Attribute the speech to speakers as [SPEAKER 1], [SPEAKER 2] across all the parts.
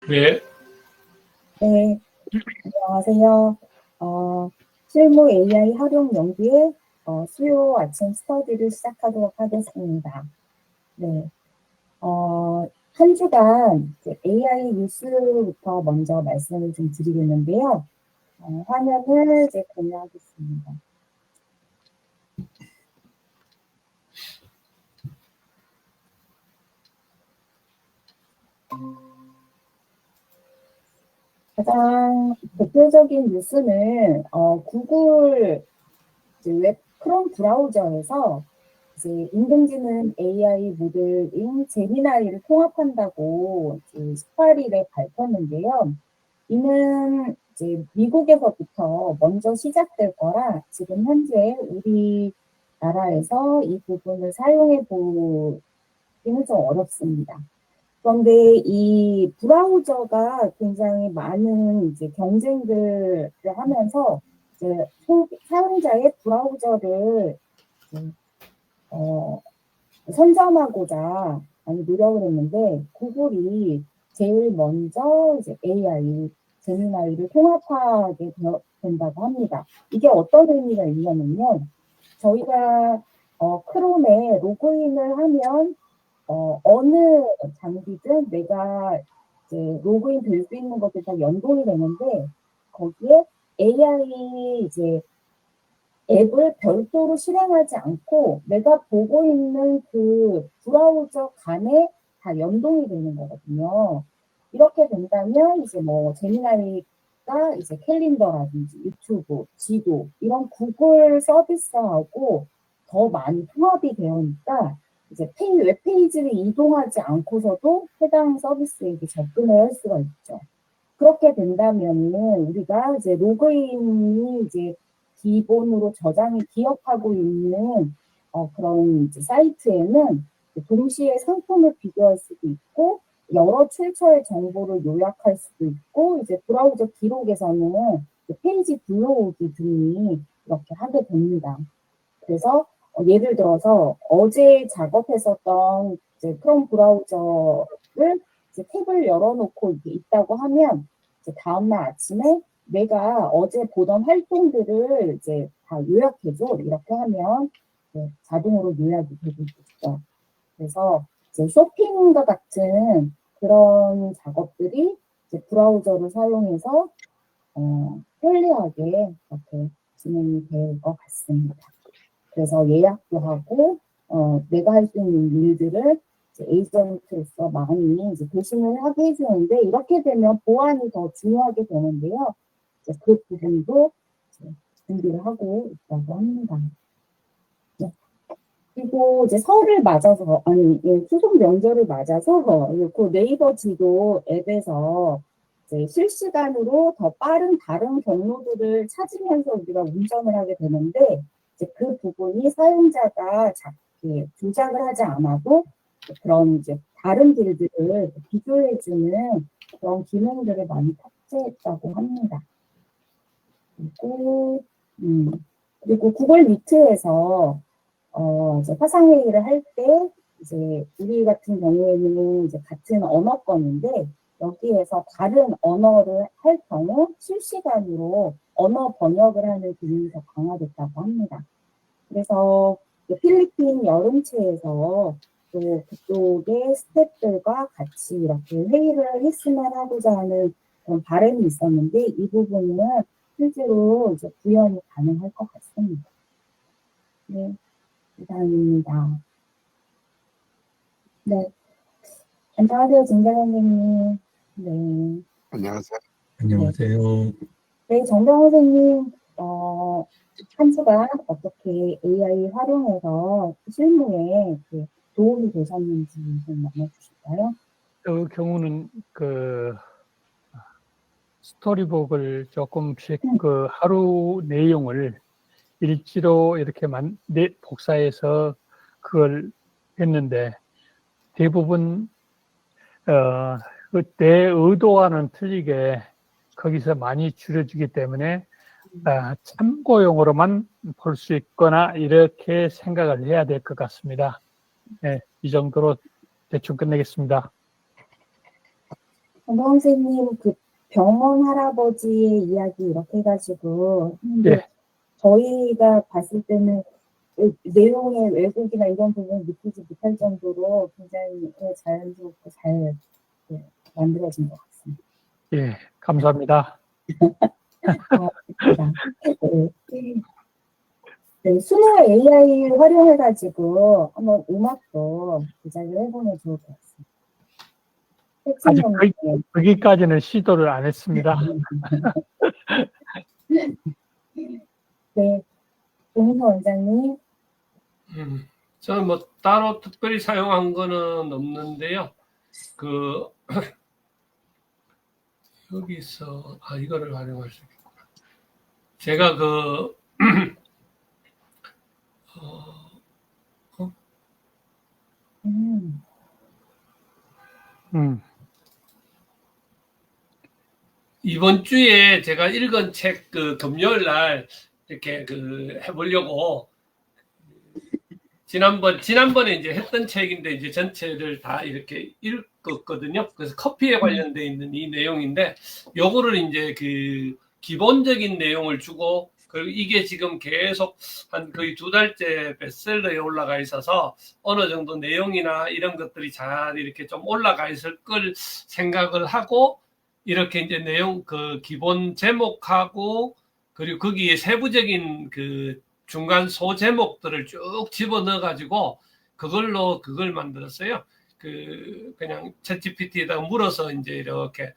[SPEAKER 1] 네,
[SPEAKER 2] 네, 안녕하세요. 실무 AI 활용 연구의 수요 아침 스터디를 시작하도록 하겠습니다. 네, 한 주간 AI 뉴스부터 먼저 말씀을 좀 드리겠는데요. 화면을 이제 공유하겠습니다. 가장 대표적인 뉴스는 구글 웹 크롬 브라우저에서 이제 인공지능 AI 모델인 제미나이를 통합한다고 18일에 밝혔는데요. 이는 이제 미국에서부터 먼저 시작될 거라 지금 현재 우리나라에서 이 부분을 사용해 보기는 좀 어렵습니다. 그런데 이 브라우저가 굉장히 많은 이제 경쟁들을 하면서 이제 사용자의 브라우저를 이제 선점하고자 많이 노력을 했는데 구글이 제일 먼저 이제 AI, 제미나이를 통합하게 된다고 합니다. 이게 어떤 의미가 있냐면요. 저희가 크롬에 로그인을 하면 어느 장비든 내가 이제 로그인 될 수 있는 것들 다 연동이 되는데 거기에 AI 이제 앱을 별도로 실행하지 않고 내가 보고 있는 그 브라우저 간에 다 연동이 되는 거거든요. 이렇게 된다면 이제 뭐 제미나이가 이제 캘린더라든지 유튜브, 지도 이런 구글 서비스하고 더 많이 통합이 되니까 이제 웹페이지를 이동하지 않고서도 해당 서비스에게 접근을 할 수가 있죠. 그렇게 된다면은 우리가 이제 로그인이 이제 기본으로 저장이 기억하고 있는 그런 이제 사이트에는 동시에 상품을 비교할 수도 있고 여러 출처의 정보를 요약할 수도 있고 이제 브라우저 기록에서는 페이지 불러오기 등이 이렇게 하게 됩니다. 그래서 예를 들어서 어제 작업했었던 이제 크롬 브라우저를 이제 탭을 열어놓고 이게 있다고 하면 이제 다음날 아침에 내가 어제 보던 활동들을 이제 다 요약해줘 이렇게 하면 자동으로 요약이 되고 있죠. 그래서 이제 쇼핑과 같은 그런 작업들이 이제 브라우저를 사용해서 편리하게 이렇게 진행이 될 것 같습니다. 그래서 예약도 하고 내가 할 수 있는 일들을 이제 에이전트로서 많이 이제 대신을 하게 해주는데 이렇게 되면 보안이 더 중요하게 되는데요. 이제 그 부분도 이제 준비를 하고 있다고 합니다. 네. 그리고 이제 설을 맞아서 아니 추석 명절을 맞아서 그 네이버 지도 앱에서 이제 실시간으로 더 빠른 다른 경로들을 찾으면서 우리가 운전을 하게 되는데 이제 그 부분이 사용자가 조작을 하지 않아도 그런 이제 다른 길들을 비교해주는 그런 기능들을 많이 탑재했다고 합니다. 그리고 구글 미트에서 이제 화상회의를 할 때 이제 우리 같은 경우에는 이제 같은 언어권인데 여기에서 다른 언어를 할 경우 실시간으로 언어 번역을 하는 기능이 더 강화됐다고 합니다. 그래서 필리핀 여름체에서 또 그쪽의 스태프들과 같이 이렇게 회의를 했으면 하고자 하는 그런 바람이 있었는데 이 부분은 실제로 이제 구현이 가능할 것 같습니다. 네, 이상입니다. 네, 안녕하세요, 정대 선생님. 네.
[SPEAKER 3] 안녕하세요.
[SPEAKER 4] 안녕하세요.
[SPEAKER 2] 네, 정병 선생님, 한 주간 어떻게 AI 활용해서 실무에 도움이 되셨는지 좀 나눠주실까요?
[SPEAKER 1] 그 경우는 그 스토리북을 조금씩 그 하루 내용을 일지로 이렇게 복사해서 그걸 했는데 대부분 내 의도와는 틀리게 거기서 많이 줄여주기 때문에 참고용으로만 볼 수 있거나 이렇게 생각을 해야 될 것 같습니다. 네, 이 정도로 대충 끝내겠습니다.
[SPEAKER 2] 정다운 선생님, 그 병원 할아버지의 이야기 이렇게 해가지고,
[SPEAKER 1] 예,
[SPEAKER 2] 저희가 봤을 때는 내용의 왜곡이나 이런 부분을 느끼지 못할 정도로 굉장히 자연스럽고 잘 만들어진 것 같습니다.
[SPEAKER 1] 예, 감사합니다.
[SPEAKER 2] 고맙습니다. 네, 수능 AI를 활용해가지고 한번 음악도 제작을 해보면 좋을 것 같습니다.
[SPEAKER 1] 아직
[SPEAKER 2] 해칭
[SPEAKER 1] 거기까지는 시도를 안 했습니다.
[SPEAKER 2] 네, 조민호 원장님.
[SPEAKER 3] 저는 뭐 따로 특별히 사용한 거는 없는데요. 그 여기서 이거를 활용할 수 있겠구나. 제가 그 이번 주에 제가 읽은 책 그 금요일 날 이렇게 그 해보려고 지난번에 이제 했던 책인데 이제 전체를 다 이렇게 읽었거든요. 그래서 커피에 관련돼 있는 이 내용인데 요거를 이제 그 기본적인 내용을 주고 그리고 이게 지금 계속 한 거의 2달째 베스트셀러에 올라가 있어서 어느 정도 내용이나 이런 것들이 잘 이렇게 좀 올라가 있을 걸 생각을 하고 이렇게 이제 내용 그 기본 제목하고 그리고 거기에 세부적인 그 중간 소제목들을 쭉 집어넣어 가지고 그걸로 그걸 만들었어요. 그냥 챗GPT에다가 물어서 이제 이렇게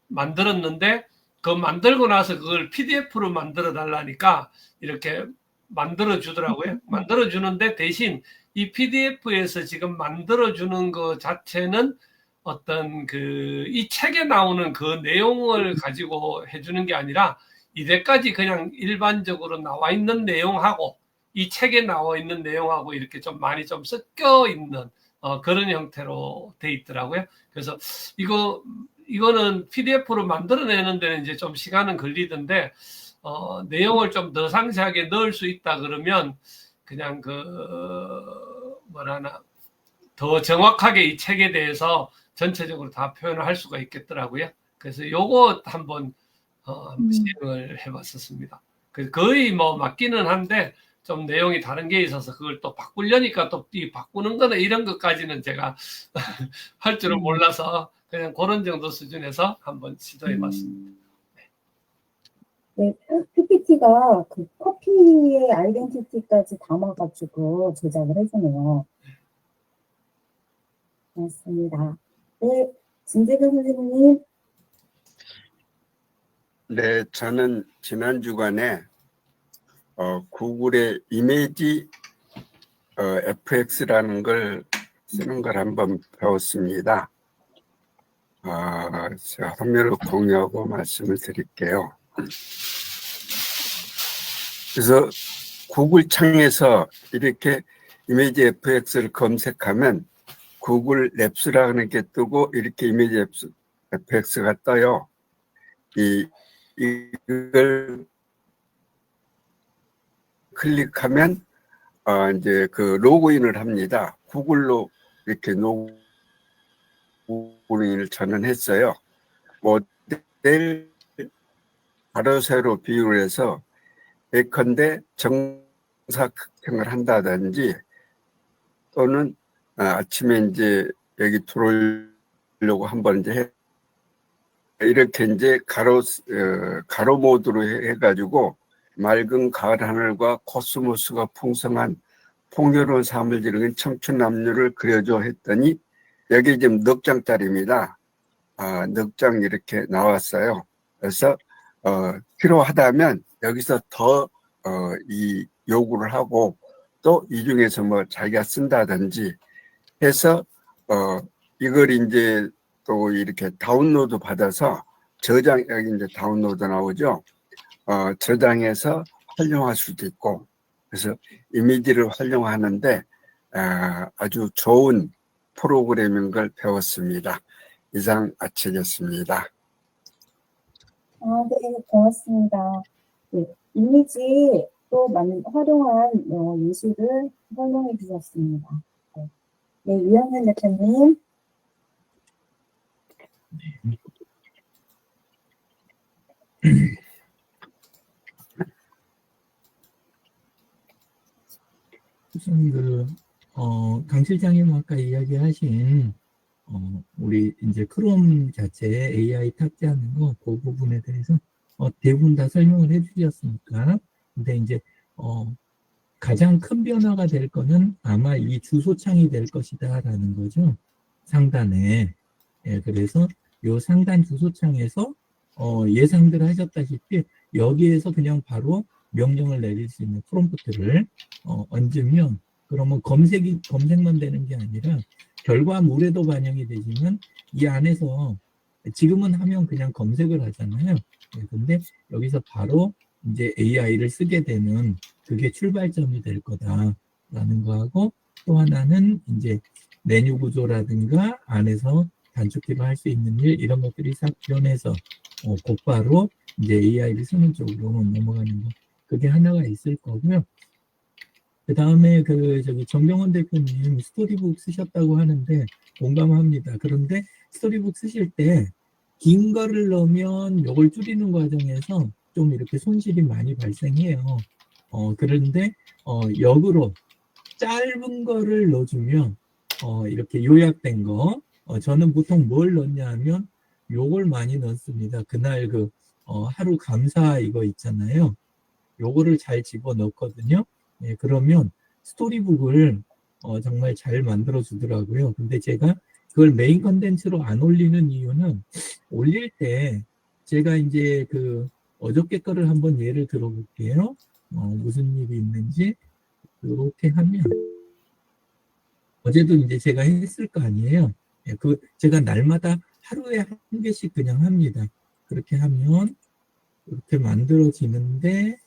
[SPEAKER 3] 만들었는데 그 만들고 나서 그걸 PDF로 만들어 달라니까 이렇게 만들어 주더라고요. 만들어 주는데 대신 이 PDF에서 지금 만들어 주는 거 자체는 어떤 이 책에 나오는 그 내용을 가지고 해주는 게 아니라 이때까지 그냥 일반적으로 나와 있는 내용하고 이 책에 나와 있는 내용하고 이렇게 좀 많이 좀 섞여 있는 그런 형태로 돼 있더라고요. 그래서 이거는 PDF로 만들어내는 데는 이제 좀 시간은 걸리던데 내용을 좀 더 상세하게 넣을 수 있다 그러면 그냥 더 정확하게 이 책에 대해서 전체적으로 다 표현을 할 수가 있겠더라고요. 그래서 요거 한번 시행을 해봤었습니다. 거의 뭐 맞기는 한데 좀 내용이 다른 게 있어서 그걸 또 바꾸려니까 또 이 바꾸는 거나 이런 것까지는 제가 할 줄은 몰라서 그냥 그런 정도 수준에서 한번 시도해봤습니다.
[SPEAKER 2] 네, PPT가 그 커피의 아이덴티티까지 담아가지고 제작을 해주네요. 맞습니다. 네, 진재근 선생님.
[SPEAKER 4] 네, 저는 지난 주간에 구글의 이미지 FX라는 걸 쓰는 걸 한번 배웠습니다. 제가 화면을 공유하고 말씀을 드릴게요. 그래서 구글 창에서 이렇게 이미지 FX를 검색하면 구글 랩스라는 게 뜨고 이렇게 이미지 FX가 떠요. 이걸 클릭하면 이제 그 로그인을 합니다. 구글로 이렇게 로그인을 저는 했어요. 모델 가로 세로 비율을 해서 예컨대 정사각형을 한다든지 또는 아침에 이제 여기 들어오려고 한번 이제 이렇게 이제 가로 모드로 해가지고 맑은 가을 하늘과 코스모스가 풍성한 풍요로운 삶을 지르는 청춘 남녀를 그려줘 했더니 여기 지금 넉 장짜리입니다. 넉 장 이렇게 나왔어요. 그래서 필요하다면 여기서 더 이 요구를 하고 또 이 중에서 뭐 자기가 쓴다든지 해서 이걸 이제 또 이렇게 다운로드 받아서 저장, 여기 이제 다운로드 나오죠. 저장해서 활용할 수도 있고, 그래서 이미지를 활용하는데 아주 좋은 프로그램인 걸 배웠습니다. 이상 마치겠습니다.
[SPEAKER 2] 네, 고맙습니다. 네, 이미지 또 활용한 예시를 설명해 주셨습니다. 네, 유영현 대표님.
[SPEAKER 5] 우선 강 실장님 아까 이야기하신 우리 이제 크롬 자체에 AI 탑재하는 거 그 부분에 대해서 대부분 다 설명을 해주셨으니까 근데 이제 가장 큰 변화가 될 거는 아마 이 주소창이 될 것이다라는 거죠. 상단에. 예, 그래서 요 상단 주소창에서 예상들 하셨다시피 여기에서 그냥 바로 명령을 내릴 수 있는 프롬프트를 얹으면 그러면 검색만 되는 게 아니라 결과물에도 반영이 되지만 이 안에서 지금은 하면 그냥 검색을 하잖아요. 네, 근데 여기서 바로 이제 AI를 쓰게 되는 그게 출발점이 될 거다라는 거하고 또 하나는 이제 메뉴 구조라든가 안에서 단축키로 할 수 있는 일 이런 것들이 싹 변해서 곧바로 이제 AI를 쓰는 쪽으로 넘어가는 거 그게 하나가 있을 거고요. 그 다음에 정경원 대표님 스토리북 쓰셨다고 하는데 공감합니다. 그런데 스토리북 쓰실 때 긴 거를 넣으면 요걸 줄이는 과정에서 좀 이렇게 손실이 많이 발생해요. 그런데 역으로 짧은 거를 넣어주면 이렇게 요약된 거 저는 보통 뭘 넣냐 하면 요걸 많이 넣습니다. 그날 하루 감사 이거 있잖아요. 요거를 잘 집어넣거든요. 예, 그러면 스토리북을 정말 잘 만들어 주더라고요. 근데 제가 그걸 메인 컨텐츠로 안 올리는 이유는 올릴 때 제가 이제 어저께 거를 한번 예를 들어볼게요. 무슨 일이 있는지 이렇게 하면 어제도 이제 제가 했을 거 아니에요. 예, 제가 날마다 하루에 한 개씩 그냥 합니다. 그렇게 하면 이렇게 만들어지는데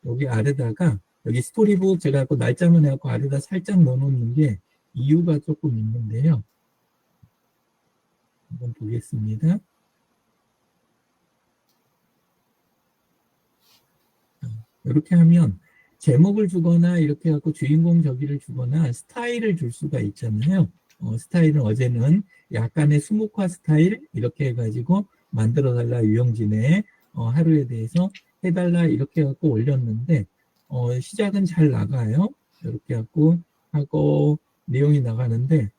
[SPEAKER 5] 여기 아래다가 여기 스토리북 제가 날짜만 해갖고 아래다 살짝 넣어놓는 게 이유가 조금 있는데요. 한번 보겠습니다. 이렇게 하면 제목을 주거나 이렇게 해갖고 주인공 저기를 주거나 스타일을 줄 수가 있잖아요. 스타일은 어제는 약간의 수묵화 스타일 이렇게 해가지고 만들어달라 유영진의 하루에 대해서 해달라 이렇게 해갖고 올렸는데 시작은 잘 나가요. 이렇게 해갖고 하고 내용이 나가는데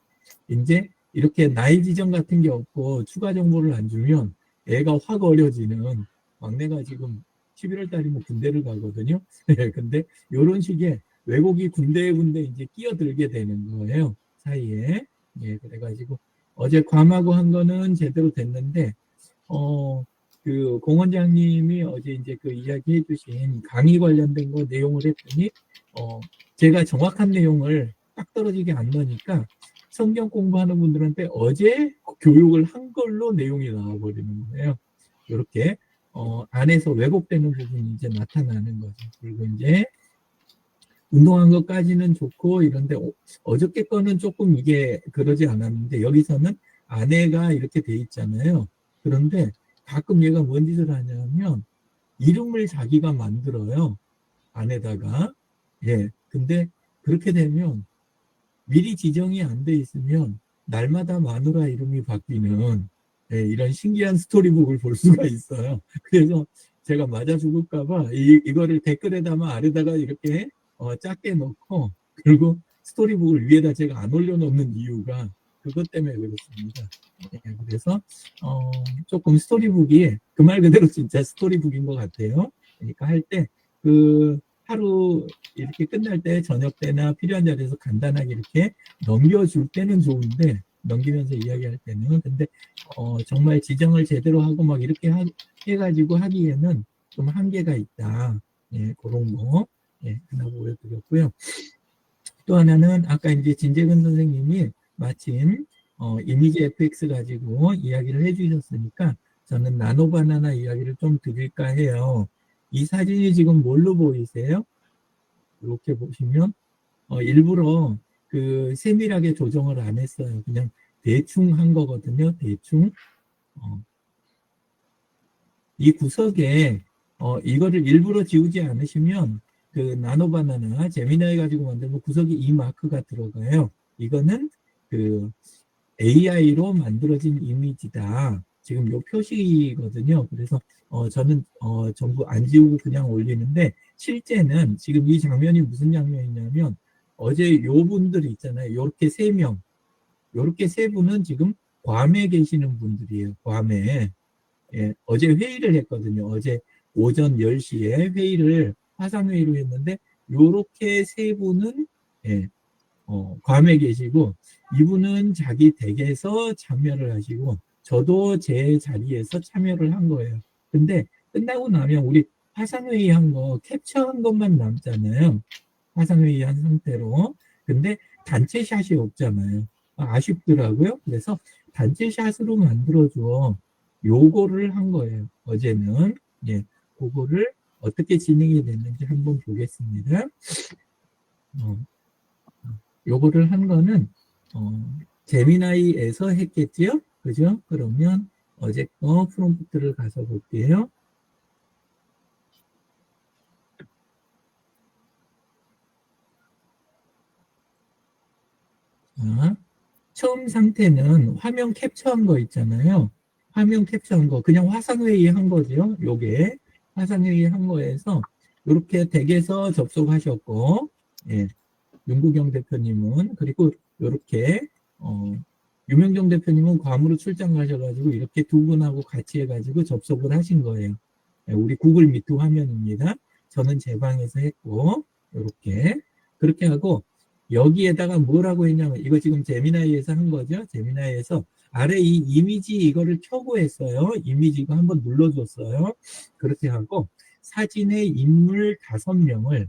[SPEAKER 5] 이제 이렇게 나이 지정 같은 게 없고 추가 정보를 안 주면 애가 확 어려지는 막내가 지금 11월 달이면 군대를 가거든요. 근데 이런 식의 왜곡이 군데 이제 끼어들게 되는 거예요. 사이에. 예, 그래가지고 어제 괌하고 한 거는 제대로 됐는데 공 원장님이 어제 이제 이야기해 주신 강의 관련된 거 내용을 했더니 제가 정확한 내용을 딱 떨어지게 안 넣으니까 성경 공부하는 분들한테 어제 교육을 한 걸로 내용이 나와버리는 거예요. 이렇게 안에서 왜곡되는 부분이 이제 나타나는 거죠. 그리고 이제 운동한 것까지는 좋고 이런데 어저께 거는 조금 이게 그러지 않았는데 여기서는 안에가 이렇게 돼 있잖아요. 그런데 가끔 얘가 뭔 짓을 하냐면 이름을 자기가 만들어요. 안에다가. 예. 근데 그렇게 되면 미리 지정이 안 돼 있으면 날마다 마누라 이름이 바뀌는 예, 이런 신기한 스토리북을 볼 수가 있어요. 그래서 제가 맞아 죽을까봐 이거를 댓글에다가 아래다가 이렇게 작게 넣고 그리고 스토리북을 위에다 제가 안 올려놓는 이유가 그것 때문에 그렇습니다. 예, 그래서 조금 스토리북이 그 말 그대로 진짜 스토리북인 것 같아요. 그러니까 할 때 하루 이렇게 끝날 때 저녁 때나 필요한 자리에서 간단하게 이렇게 넘겨줄 때는 좋은데 넘기면서 이야기할 때는 근데 정말 지정을 제대로 하고 막 이렇게 해가지고 하기에는 좀 한계가 있다. 예, 그런 거 예, 하나 보여드렸고요. 또 하나는 아까 이제 진재근 선생님이 마침 이미지 FX 가지고 이야기를 해주셨으니까 저는 나노바나나 이야기를 좀 드릴까 해요. 이 사진이 지금 뭘로 보이세요? 이렇게 보시면 일부러 세밀하게 조정을 안 했어요. 그냥 대충 한 거거든요. 대충. 이 구석에 이거를 일부러 지우지 않으시면 나노바나나 제미나이 가지고 만들면 구석에 이 마크가 들어가요. 이거는 AI로 만들어진 이미지다. 지금 요 표시거든요. 그래서 저는 전부 안 지우고 그냥 올리는데 실제는 지금 이 장면이 무슨 장면이냐면 어제 요 분들이 있잖아요. 요렇게 3명. 요렇게 3분은 지금 괌에 계시는 분들이에요. 괌에. 예, 어제 회의를 했거든요. 어제 오전 10시에 회의를 화상회의로 했는데 요렇게 3분은 예, 괌에 계시고 이분은 자기 댁에서 참여를 하시고 저도 제 자리에서 참여를 한 거예요. 근데 끝나고 나면 우리 화상회의 한 거 캡처한 것만 남잖아요. 화상회의 한 상태로. 근데 단체 샷이 없잖아요. 아쉽더라고요. 그래서 단체 샷으로 만들어줘. 요거를 한 거예요. 어제는. 예, 그거를 어떻게 진행이 됐는지 한번 보겠습니다. 요거를 한 거는 제미나이에서 했겠지요? 그죠? 그러면 어제 거 프롬프트를 가서 볼게요. 자, 처음 상태는 화면 캡처한 거 있잖아요. 화면 캡처한 거 그냥 화상회의 한 거죠. 요게 화상회의 한 거에서 이렇게 댁에서 접속하셨고 예, 윤구경 대표님은 그리고 이렇게 유명정 대표님은 괌으로 출장 가셔가지고 이렇게 두 분하고 같이 해가지고 접속을 하신 거예요. 예, 우리 구글 미트 화면입니다. 저는 제 방에서 했고 이렇게 그렇게 하고 여기에다가 뭐라고 했냐면 이거 지금 제미나이에서 한 거죠. 제미나이에서 아래 이 이미지 이거를 켜고 했어요. 이미지 이거 한번 눌러줬어요. 그렇게 하고 사진의 인물 5명을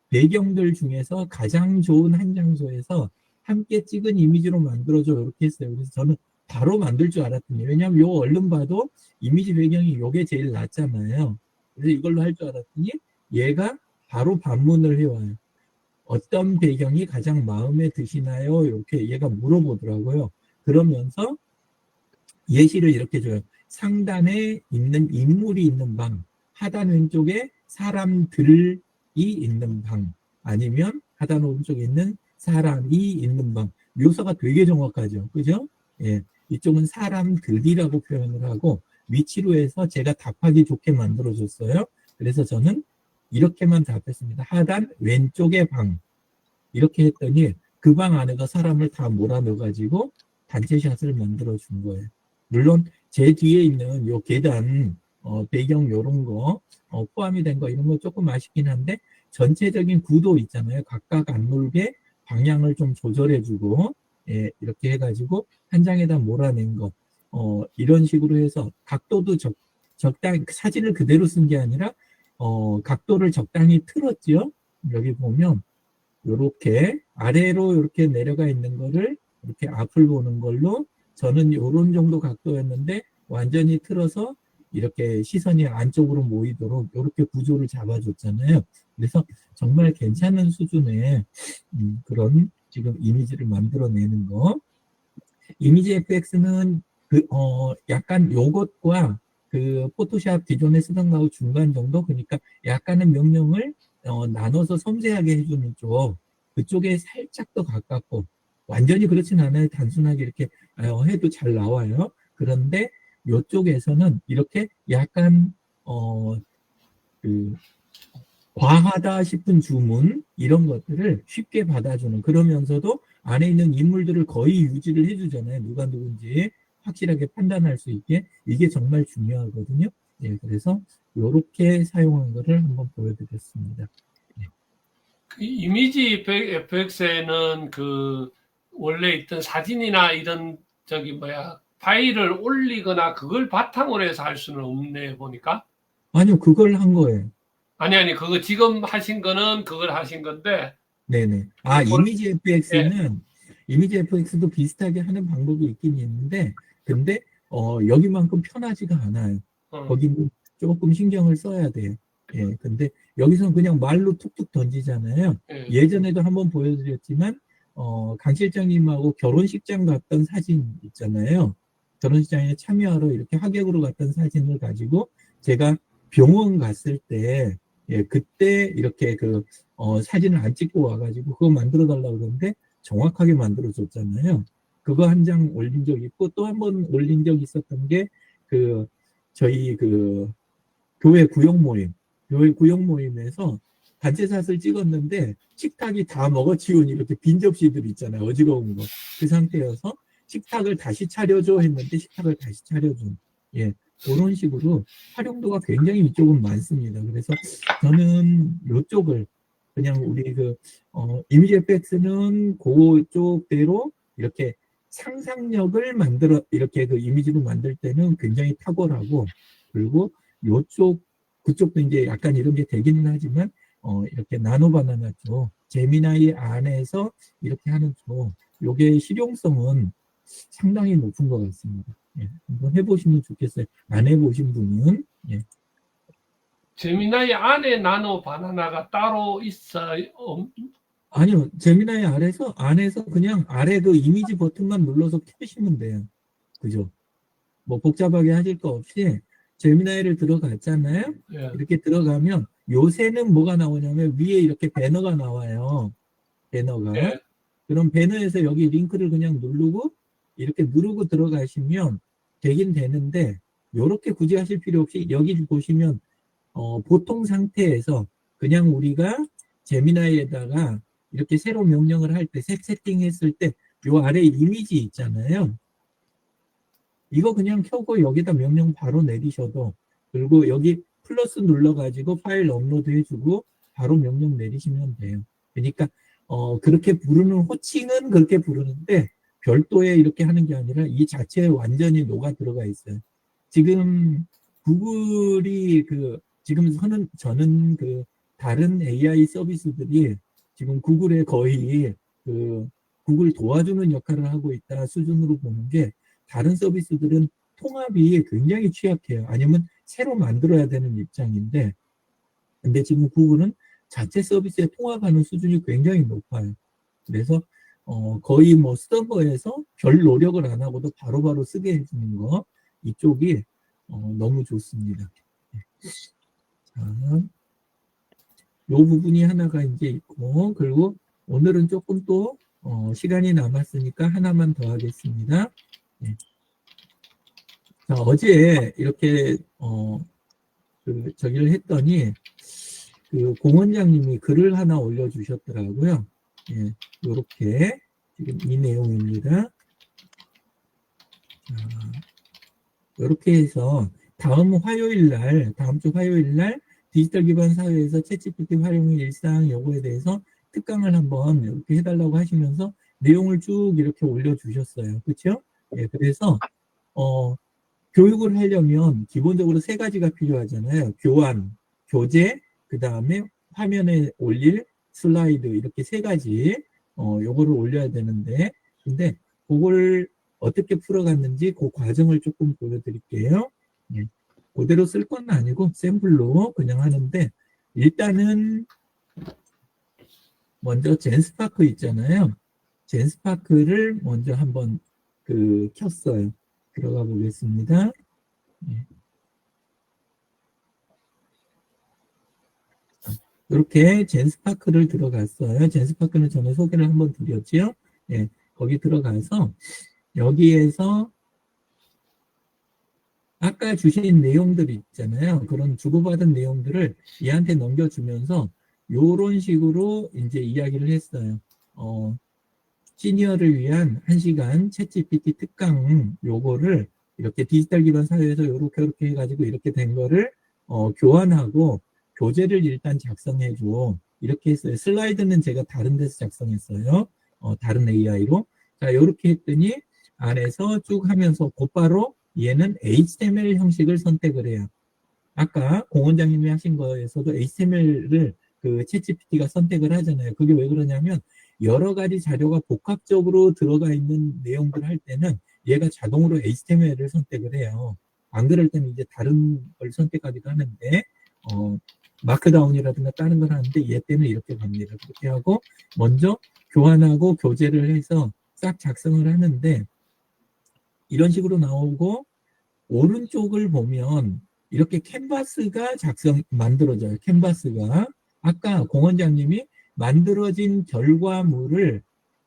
[SPEAKER 5] 배경들 중에서 가장 좋은 한 장소에서 함께 찍은 이미지로 만들어줘 이렇게 했어요. 그래서 저는 바로 만들 줄 알았더니 왜냐하면 요 얼른 봐도 이미지 배경이 요게 제일 낫잖아요. 그래서 이걸로 할 줄 알았더니 얘가 바로 반문을 해와요. 어떤 배경이 가장 마음에 드시나요? 이렇게 얘가 물어보더라고요. 그러면서 예시를 이렇게 줘요. 상단에 있는 인물이 있는 방, 하단 왼쪽에 사람들이 있는 방, 아니면 하단 오른쪽에 있는 사람이 있는 방. 묘사가 되게 정확하죠. 그죠? 예. 이쪽은 사람들이라고 표현을 하고 위치로 해서 제가 답하기 좋게 만들어줬어요. 그래서 저는 이렇게만 답했습니다. 하단 왼쪽의 방. 이렇게 했더니 그 방 안에가 사람을 다 몰아넣어가지고 단체샷을 만들어준 거예요. 물론 제 뒤에 있는 요 계단, 배경 요런 거, 포함이 된 거 이런 거 조금 아쉽긴 한데 전체적인 구도 있잖아요. 각각 안 놀게 방향을 좀 조절해주고 예, 이렇게 해가지고 한 장에다 몰아낸 거 이런 식으로 해서 각도도 적당히 사진을 그대로 쓴 게 아니라 각도를 적당히 틀었죠. 여기 보면 이렇게 아래로 이렇게 내려가 있는 거를 이렇게 앞을 보는 걸로 저는 이런 정도 각도였는데 완전히 틀어서 이렇게 시선이 안쪽으로 모이도록 이렇게 구조를 잡아줬잖아요. 그래서 정말 괜찮은 수준의 그런 지금 이미지를 만들어내는 거. 이미지 FX는 약간 요것과 그 포토샵 기존에 쓰던 거하고 중간 정도 그러니까 약간의 명령을 나눠서 섬세하게 해주는 쪽 그쪽에 살짝 더 가깝고 완전히 그렇진 않아요. 단순하게 이렇게 해도 잘 나와요. 그런데 이쪽에서는 이렇게 약간 그 과하다 싶은 주문 이런 것들을 쉽게 받아주는 그러면서도 안에 있는 인물들을 거의 유지를 해주잖아요. 누가 누군지 확실하게 판단할 수 있게 이게 정말 중요하거든요. 예, 그래서 이렇게 사용한 거를 한번 보여드렸습니다. 네.
[SPEAKER 3] 그 이미지 FX에는 그 원래 있던 사진이나 이런 파일을 올리거나 그걸 바탕으로 해서 할 수는 없네 보니까.
[SPEAKER 5] 아니요, 그걸 한 거예요.
[SPEAKER 3] 아니 그거 지금 하신 거는 그걸 하신 건데.
[SPEAKER 5] 네네. 이미지 FX는 이미지 FX도 비슷하게 하는 방법이 있긴 있는데 근데 여기만큼 편하지가 않아요. 거기는 조금 신경을 써야 돼요. 예, 근데 여기서는 그냥 말로 툭툭 던지잖아요. 예전에도 한번 보여드렸지만 강 실장님하고 결혼식장 갔던 사진 있잖아요. 결혼식장에 참여하러 이렇게 하객으로 갔던 사진을 가지고 제가 병원 갔을 때 예, 그때 이렇게 사진을 안 찍고 와가지고 그거 만들어 달라고 그러는데 정확하게 만들어줬잖아요. 그거 한 장 올린 적 있고, 또 한 번 올린 적 있었던 게, 저희 교회 구역 모임에서 단체샷을 찍었는데, 식탁이 다 먹어치운 이렇게 빈 접시들 있잖아요. 어지러운 거. 그 상태여서 식탁을 다시 차려줘 했는데, 식탁을 다시 차려준. 예. 그런 식으로 활용도가 굉장히 이쪽은 많습니다. 그래서 저는 이쪽을 그냥 우리 이미지 FX는 그쪽대로 이렇게 상상력을 이렇게 이미지로 만들 때는 굉장히 탁월하고, 그리고 그쪽도 이제 약간 이런 게 되기는 하지만, 이렇게 나노바나나 쪽, 제미나이 안에서 이렇게 하는 쪽, 요게 실용성은 상당히 높은 것 같습니다. 예, 한번 해보시면 좋겠어요. 안 해보신 분은. 예.
[SPEAKER 3] 제미나이 안에 나노 바나나가 따로 있어요?
[SPEAKER 5] 아니요, 제미나이 안에서 그냥 아래 이미지 버튼만 눌러서 켜시면 돼요. 그죠? 뭐 복잡하게 하실 거 없이 제미나이를 들어갔잖아요.
[SPEAKER 3] 예.
[SPEAKER 5] 이렇게 들어가면 요새는 뭐가 나오냐면 위에 이렇게 배너가 나와요. 배너가.
[SPEAKER 3] 예.
[SPEAKER 5] 그럼 배너에서 여기 링크를 그냥 이렇게 누르고 들어가시면 되긴 되는데, 요렇게 굳이 하실 필요 없이 여기 보시면 보통 상태에서 그냥 우리가 제미나이에다가 이렇게 새로 명령을 할 때, 세팅했을 때 요 아래 이미지 있잖아요. 이거 그냥 켜고 여기다 명령 바로 내리셔도, 그리고 여기 플러스 눌러가지고 파일 업로드 해주고 바로 명령 내리시면 돼요. 그러니까 그렇게 부르는 호칭은 그렇게 부르는데 별도의 이렇게 하는 게 아니라 이 자체에 완전히 녹아 들어가 있어요. 지금 구글이 지금 저는 다른 AI 서비스들이 지금 구글에 거의 구글 도와주는 역할을 하고 있다 수준으로 보는 게, 다른 서비스들은 통합이 굉장히 취약해요. 아니면 새로 만들어야 되는 입장인데, 근데 지금 구글은 자체 서비스에 통합하는 수준이 굉장히 높아요. 그래서 거의 뭐 쓰던 거에서 별 노력을 안 하고도 바로바로 쓰게 해주는 거, 이쪽이 너무 좋습니다. 자, 요 부분이 하나가 이제 있고, 그리고 오늘은 조금 또 시간이 남았으니까 하나만 더 하겠습니다. 네. 자, 어제 이렇게 저기를 했더니 공원장님이 글을 하나 올려주셨더라고요. 예, 요렇게 지금 이 내용입니다. 자, 요렇게 해서 다음 주 화요일 날 디지털 기반 사회에서 챗GPT 활용의 일상 요거에 대해서 특강을 한번 이렇게 해달라고 하시면서 내용을 쭉 이렇게 올려주셨어요. 그렇죠? 예, 그래서 교육을 하려면 기본적으로 3가지가 필요하잖아요. 교환, 교재, 그 다음에 화면에 올릴 슬라이드, 이렇게 3가지 요거를 올려야 되는데, 근데 그걸 어떻게 풀어갔는지 그 과정을 조금 보여드릴게요. 예. 그대로 쓸 건 아니고 샘플로 그냥 하는데, 일단은 먼저 젠스파크 있잖아요. 젠스파크를 먼저 한번 켰어요. 들어가 보겠습니다. 예. 이렇게 젠스파크를 들어갔어요. 젠스파크는 전에 소개를 한번 드렸죠. 예, 거기 들어가서 여기에서 아까 주신 내용들 있잖아요. 그런 주고받은 내용들을 얘한테 넘겨주면서 요런 식으로 이제 이야기를 했어요. 시니어를 위한 1시간 챗GPT 특강 요거를 이렇게 디지털 기반 사회에서 요렇게 해가지고 이렇게 된 거를 교환하고 교재를 일단 작성해줘. 이렇게 했어요. 슬라이드는 제가 다른 데서 작성했어요. 다른 AI로. 자, 요렇게 했더니 안에서 쭉 하면서 곧바로 얘는 HTML 형식을 선택을 해요. 아까 공원장님이 하신 거에서도 HTML을 챗GPT가 선택을 하잖아요. 그게 왜 그러냐면 여러 가지 자료가 복합적으로 들어가 있는 내용들 할 때는 얘가 자동으로 HTML을 선택을 해요. 안 그럴 때는 이제 다른 걸 선택하기도 하는데, 마크다운이라든가 다른 걸 하는데 얘 때는 이렇게 갑니다. 그렇게 하고 먼저 교환하고 교재를 해서 싹 작성을 하는데, 이런 식으로 나오고 오른쪽을 보면 이렇게 캔버스가 만들어져요. 캔버스가 아까 공원장님이 만들어진 결과물을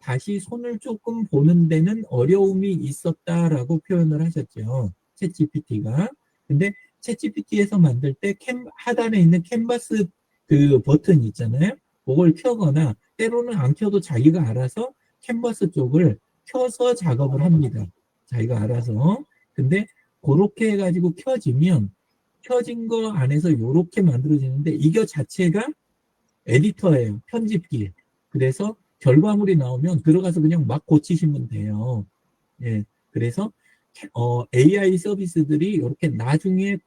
[SPEAKER 5] 다시 손을 조금 보는 데는 어려움이 있었다라고 표현을 하셨죠. 챗GPT가. 근데 챗GPT에서 만들 때 하단에 있는 캔버스 그 버튼 있잖아요. 그걸 켜거나 때로는 안 켜도 자기가 알아서 캔버스 쪽을 켜서 작업을 합니다. 자기가 알아서. 근데 그렇게 해가지고 켜진 거 안에서 이렇게 만들어지는데 이거 자체가 에디터예요. 편집기. 그래서 결과물이 나오면 들어가서 그냥 막 고치시면 돼요. 예. 그래서 AI 서비스들이 이렇게 나중에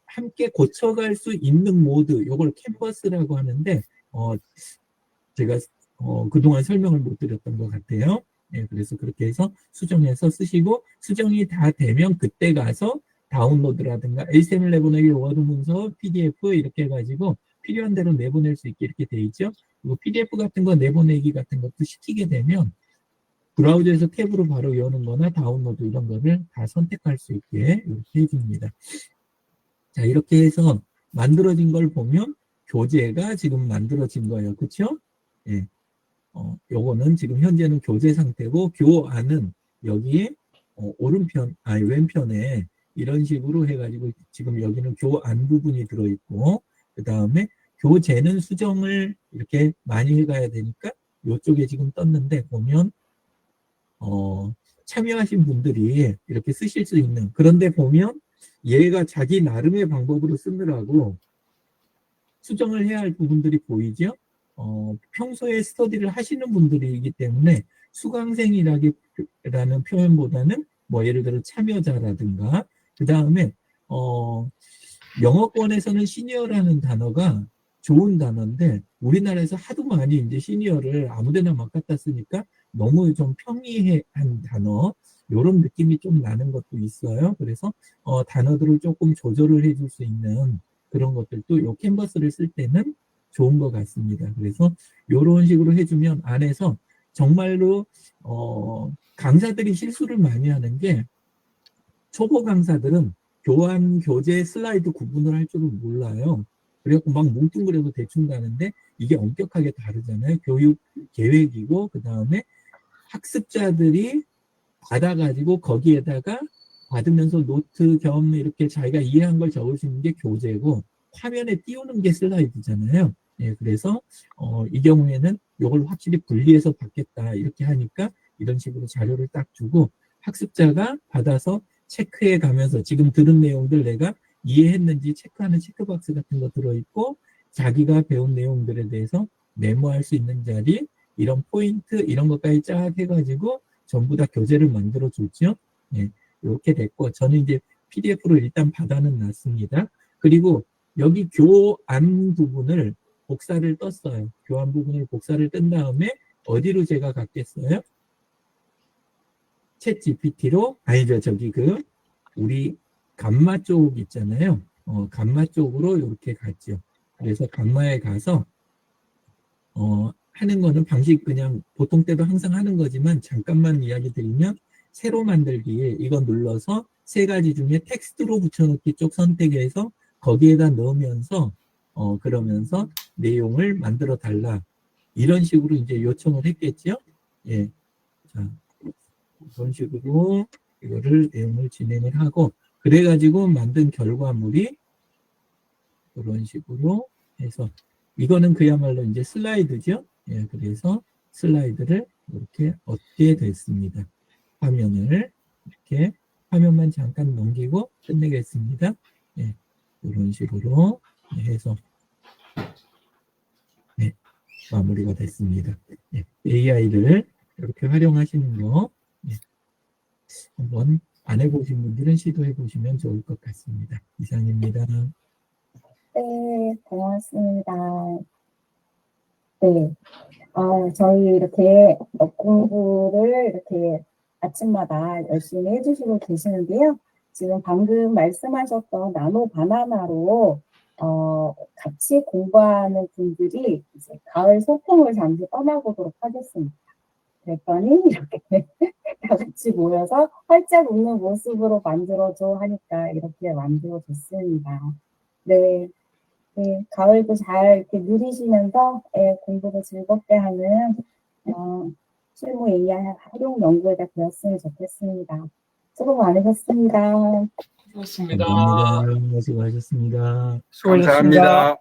[SPEAKER 5] 함께 고쳐갈 수 있는 모드, 이걸 캔버스라고 하는데 제가 그동안 설명을 못 드렸던 것 같아요. 예, 그래서 그렇게 해서 수정해서 쓰시고 수정이 다 되면 그때 가서 다운로드라든가 HTML 내보내기, 워드 문서, PDF 이렇게 해가지고 필요한 대로 내보낼 수 있게 이렇게 돼 있죠. 그리고 PDF 같은 거 내보내기 같은 것도 시키게 되면 브라우저에서 탭으로 바로 여는 거나 다운로드 이런 거를 다 선택할 수 있게 이렇게 해줍니다. 자, 이렇게 해서 만들어진 걸 보면 교재가 지금 만들어진 거예요. 그렇죠? 예. 요거는 지금 현재는 교재 상태고 교안은 여기에 왼편에 이런 식으로 해가지고 지금 여기는 교안 부분이 들어있고 그 다음에 교재는 수정을 이렇게 많이 해가야 되니까 이쪽에 지금 떴는데 보면 참여하신 분들이 이렇게 쓰실 수 있는 그런데 보면 얘가 자기 나름의 방법으로 쓰느라고 수정을 해야 할 부분들이 보이죠? 평소에 스터디를 하시는 분들이기 때문에 수강생이라는 표현보다는 뭐 예를 들어 참여자라든가 그 다음에 영어권에서는 시니어라는 단어가 좋은 단어인데 우리나라에서 하도 많이 이제 시니어를 아무데나 막 갖다 쓰니까 너무 좀 평이한 단어 이런 느낌이 좀 나는 것도 있어요. 그래서 단어들을 조금 조절을 해줄 수 있는 그런 것들도 이 캔버스를 쓸 때는 좋은 것 같습니다. 그래서 이런 식으로 해주면 안에서 정말로 강사들이 실수를 많이 하는 게 초보 강사들은 교환, 교재, 슬라이드 구분을 할 줄은 몰라요. 그래갖고 막 뭉뚱그려서 대충 가는데 이게 엄격하게 다르잖아요. 교육 계획이고 그 다음에 학습자들이 받아가지고 거기에다가 받으면서 노트 겸 이렇게 자기가 이해한 걸 적을 수 있는 게 교재고 화면에 띄우는 게 슬라이드잖아요. 예, 그래서 이 경우에는 이걸 확실히 분리해서 받겠다 이렇게 하니까 이런 식으로 자료를 딱 주고 학습자가 받아서 체크해 가면서 지금 들은 내용들 내가 이해했는지 체크하는 체크박스 같은 거 들어있고 자기가 배운 내용들에 대해서 메모할 수 있는 자리 이런 포인트 이런 것까지 쫙 해가지고 전부 다 교재를 만들어 줬죠. 예, 이렇게 됐고 저는 이제 PDF로 일단 받아는 놨습니다. 그리고 여기 교안 부분을 복사를 떴어요. 교안 부분을 복사를 뜬 다음에 어디로 제가 갔겠어요? 챗 GPT로 아니죠. 저기 우리 감마 쪽 있잖아요. 감마 쪽으로 이렇게 갔죠. 그래서 감마에 가서 하는 거는 방식 그냥 보통 때도 항상 하는 거지만 잠깐만 이야기 드리면 새로 만들기에 이거 눌러서 세 가지 중에 텍스트로 붙여넣기 쪽 선택해서 거기에다 넣으면서 그러면서 내용을 만들어 달라 이런 식으로 이제 요청을 했겠죠. 예, 자 이런 식으로 이거를 내용을 진행을 하고 그래가지고 만든 결과물이 이런 식으로 해서 이거는 그야말로 이제 슬라이드죠. 예, 그래서 슬라이드를 이렇게 얻게 됐습니다. 화면을 이렇게 화면만 잠깐 넘기고 끝내겠습니다. 예, 이런 식으로 해서 네, 마무리가 됐습니다. 예, AI를 이렇게 활용하시는 거 예, 한번 안 해보신 분들은 시도해 보시면 좋을 것 같습니다. 이상입니다.
[SPEAKER 2] 네, 고맙습니다. 네, 저희 이렇게 공부를 이렇게 아침마다 열심히 해주시고 계시는데요. 지금 방금 말씀하셨던 나노 바나나로 같이 공부하는 분들이 이제 가을 소풍을 잠시 떠나보도록 하겠습니다. 그랬더니 이렇게 다 같이 모여서 활짝 웃는 모습으로 만들어줘 하니까 이렇게 만들어줬습니다. 네. 네, 가을도 잘 이렇게 누리시면서 공부도 즐겁게 하는 실무 AI 활용 연구에다 되었으면 좋겠습니다. 수고 많으셨습니다.
[SPEAKER 3] 좋습니다.
[SPEAKER 5] 감사합니다. 수고하셨습니다.
[SPEAKER 1] 수고하셨습니다.
[SPEAKER 4] 감사합니다.